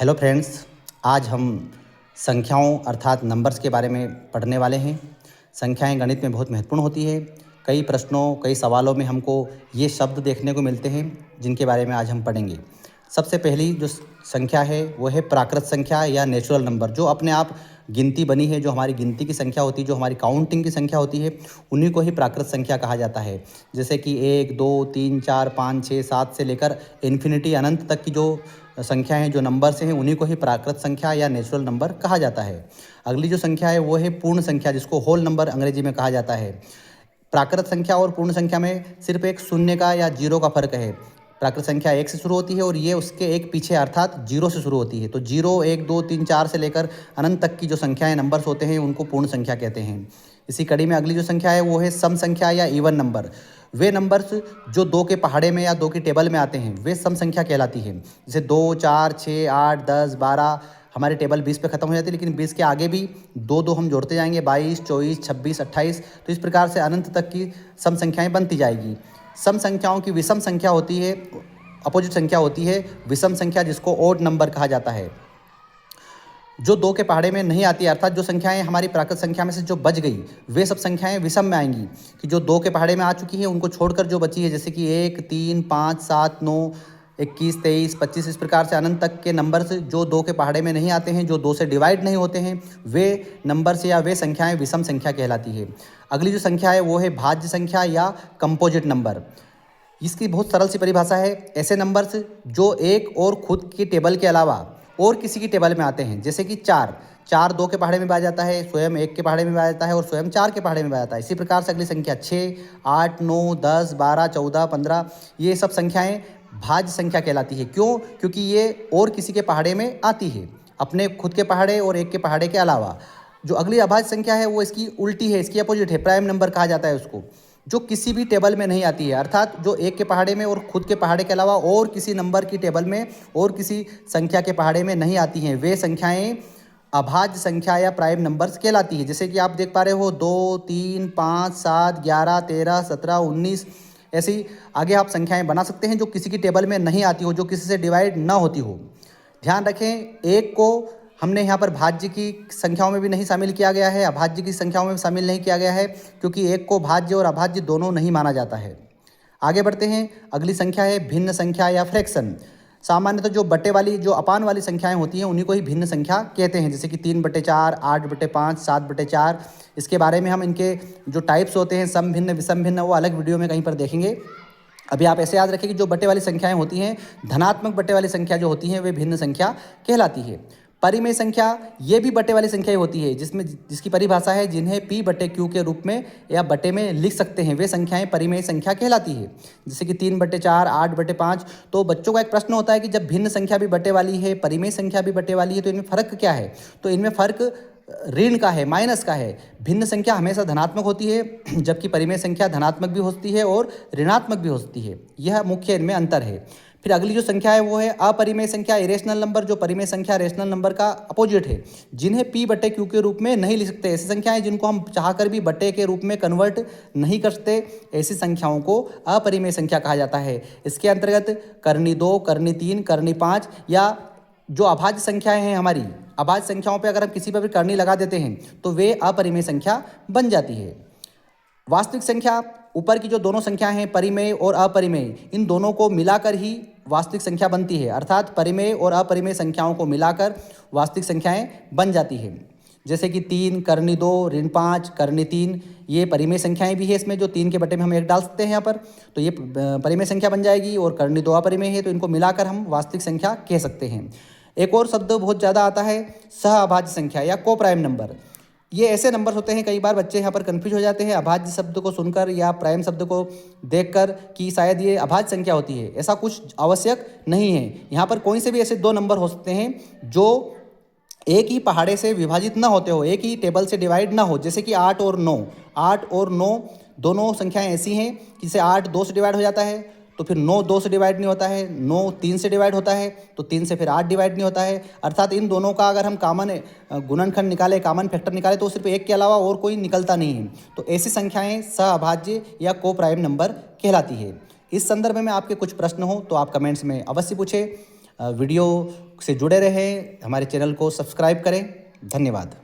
Hello friends, आज हम संख्याओं अर्थात नंबर्स के बारे में पढ़ने वाले हैं। संख्याएं गणित में बहुत महत्वपूर्ण होती है। कई प्रश्नों, कई सवालों में हमको ये शब्द देखने को मिलते हैं जिनके बारे में आज हम पढ़ेंगे। सबसे पहली जो संख्या है वो है प्राकृत संख्या या नेचुरल नंबर, जो अपने आप गिनती बनी है, जो हमारी गिनती की संख्या होती है, जो हमारी काउंटिंग की संख्या होती है, उन्हीं को ही प्राकृत संख्या कहा जाता है। जैसे कि 1, 2, 3, 4, 5, 6, 7 से लेकर इन्फिनिटी अनंत तक की जो संख्या हैं, जो नंबर्स हैं, उन्हीं को ही प्राकृत संख्या या नेचुरल नंबर कहा जाता है। अगली जो संख्या है वो है पूर्ण संख्या, जिसको होल नंबर अंग्रेजी में कहा जाता है। प्राकृत संख्या और पूर्ण संख्या में सिर्फ एक शून्य का या जीरो का फर्क है। प्राकृत संख्या 1 से शुरू होती है और ये उसके एक पीछे अर्थात जीरो से शुरू होती है। तो 0, 1, 2, 3, 4 से लेकर अनंत तक की जो संख्याएं, नंबर्स होते हैं, उनको पूर्ण संख्या कहते हैं। इसी कड़ी में अगली जो संख्या है वो है सम संख्या या इवन नंबर। वे नंबर्स जो 2 के पहाड़े में या 2 की टेबल में आते हैं वे सम संख्या कहलाती है। जैसे 2, 4, 6, 8, 10, 12, हमारी टेबल 20 पे ख़त्म हो जाती है, लेकिन 20 के आगे भी दो दो हम जोड़ते जाएंगे, 22, 24, 26, 28। तो इस प्रकार से अनंत तक की सम संख्याएं बनती जाएगी। सम संख्याओं की विषम संख्या होती है, अपोजिट संख्या होती है विषम संख्या, जिसको ओड नंबर कहा जाता है। जो 2 के पहाड़े में नहीं आती, अर्थात जो संख्याएं हमारी प्राकृत संख्या में से जो बच गई वे सब संख्याएं विषम में आएंगी, कि जो 2 के पहाड़े में आ चुकी है उनको छोड़कर जो बची है, जैसे कि 1, 3, 5, 7, 9, 21, 23, 25, इस प्रकार से अनंत तक के नंबर्स जो 2 के पहाड़े में नहीं आते हैं, जो 2 से डिवाइड नहीं होते हैं, वे नंबर्स या वे संख्याएं विषम संख्या कहलाती है। अगली जो संख्या है वो है भाज्य संख्या या कंपोजिट नंबर। इसकी बहुत सरल सी परिभाषा है, ऐसे नंबर्स जो एक और खुद की टेबल के अलावा और किसी की टेबल में आते हैं। जैसे कि 4 2 के पहाड़े में आ जाता है, स्वयं 1 के पहाड़े में आ जाता है और स्वयं 4 के पहाड़े में आ जाता है। इसी प्रकार से अगली संख्या 6, 8, 9, 10, 12, 14, 15, ये सब संख्याएं भाज्य संख्या कहलाती है। क्यों? क्योंकि ये और किसी के पहाड़े में आती है, अपने खुद के पहाड़े और एक के पहाड़े के अलावा। जो अगली अभाज्य संख्या है वो इसकी उल्टी है, इसकी अपोजिट है, प्राइम नंबर कहा जाता है उसको, जो किसी भी टेबल में नहीं आती है, अर्थात जो एक के पहाड़े में और खुद के पहाड़े के अलावा और किसी नंबर की टेबल में और किसी संख्या के पहाड़े में नहीं आती हैं, वे संख्याएं अभाज्य संख्या या प्राइम नंबर्स कहलाती है। जैसे कि आप देख पा रहे हो 2, 3, 5, 7, 11, 13, 17, 19, ऐसी आगे आप संख्याएं बना सकते हैं जो किसी की टेबल में नहीं आती हो, जो किसी से डिवाइड ना होती हो। ध्यान रखें, एक को हमने यहाँ पर भाज्य की संख्याओं में भी नहीं शामिल किया गया है, अभाज्य की संख्याओं में भी शामिल नहीं किया गया है, क्योंकि एक को भाज्य और अभाज्य दोनों नहीं माना जाता है। आगे बढ़ते हैं, अगली संख्या है भिन्न संख्या या फ्रैक्शन। सामान्यतः जो बटे वाली, जो अपान वाली संख्याएं होती हैं, उन्हीं को ही भिन्न संख्या कहते हैं। जैसे कि 3/4, 8/5, 7/4। इसके बारे में हम इनके जो टाइप्स होते हैं, सम भिन्न, विषम भिन्न, वो अलग वीडियो में कहीं पर देखेंगे। अभी आप ऐसे याद रखें कि जो बटे वाली संख्याएं होती हैं, धनात्मक बटे वाली संख्या जो होती हैं, वे भिन्न संख्या कहलाती है। परिमेय संख्या ये भी बटे वाली संख्या होती है, जिसकी परिभाषा है जिन्हें P/Q के रूप में या बटे में लिख सकते हैं, वे संख्याएं परिमेय संख्या कहलाती है। जैसे कि 3/4, 8/5। तो बच्चों का एक प्रश्न होता है कि जब भिन्न संख्या भी बटे वाली है, परिमेय संख्या भी बटे वाली है, तो इनमें फ़र्क क्या है? तो इनमें फ़र्क ऋण का है, माइनस का है। भिन्न संख्या हमेशा धनात्मक होती है, जबकि परिमेय संख्या धनात्मक भी होती है और ऋणात्मक भी होती है। यह मुख्य इनमें अंतर है। फिर अगली जो संख्या है वो है अपरिमेय संख्या, इरेशनल नंबर, जो परिमेय संख्या रेशनल नंबर का अपोजिट है, जिन्हें P/Q के रूप में नहीं लिख सकते। ऐसी संख्याएं जिनको हम चाहकर भी बटे के रूप में कन्वर्ट नहीं कर सकते, ऐसी संख्याओं को अपरिमेय संख्या कहा जाता है। इसके अंतर्गत करनी 2, करनी 3, करनी 5, या जो अभाज्य संख्याएं हैं हमारी, अभाज्य संख्याओं पे अगर हम किसी पर भी करनी लगा देते हैं तो वे अपरिमेय संख्या बन जाती है। वास्तविक संख्या, ऊपर की जो दोनों संख्याएं हैं, परिमेय और अपरिमेय, इन दोनों को मिलाकर ही वास्तविक संख्या बनती है, अर्थात परिमेय और अपरिमेय संख्याओं को मिलाकर वास्तविक संख्याएं बन जाती हैं। जैसे कि 3, करनी 2, ऋण 5, करनी 3, ये परिमेय संख्याएं भी है। इसमें जो 3 के बटे में हम 1 डाल सकते हैं यहाँ पर, तो ये परिमेय संख्या बन जाएगी, और करनी 2 अपरिमेय है, तो इनको मिलाकर हम वास्तविक संख्या कह सकते हैं। एक और शब्द बहुत ज़्यादा आता है, सह अभाज्य संख्या या को प्राइम नंबर। ये ऐसे नंबर होते हैं, कई बार बच्चे यहाँ पर कन्फ्यूज हो जाते हैं अभाज्य शब्द को सुनकर या प्राइम शब्द को देखकर कि शायद ये अभाज्य संख्या होती है। ऐसा कुछ आवश्यक नहीं है। यहाँ पर कोई से भी ऐसे 2 नंबर हो सकते हैं जो एक ही पहाड़े से विभाजित ना होते हो, एक ही टेबल से डिवाइड ना हो। जैसे कि 8 और 9, 8 और 9 दोनों संख्याएं ऐसी हैं कि जैसे 8 2 से डिवाइड हो जाता है, तो फिर 9 2 से डिवाइड नहीं होता है, 9 3 से डिवाइड होता है, तो 3 से फिर 8 डिवाइड नहीं होता है। अर्थात इन दोनों का अगर हम कॉमन गुणनखंड निकाले, कॉमन फैक्टर निकाले, तो सिर्फ एक के अलावा और कोई निकलता नहीं है। तो ऐसी संख्याएं सहअभाज्य या को प्राइम नंबर कहलाती है। इस संदर्भ में आपके कुछ प्रश्न हो तो आप कमेंट्स में अवश्य पूछें। वीडियो से जुड़े रहें, हमारे चैनल को सब्सक्राइब करें। धन्यवाद।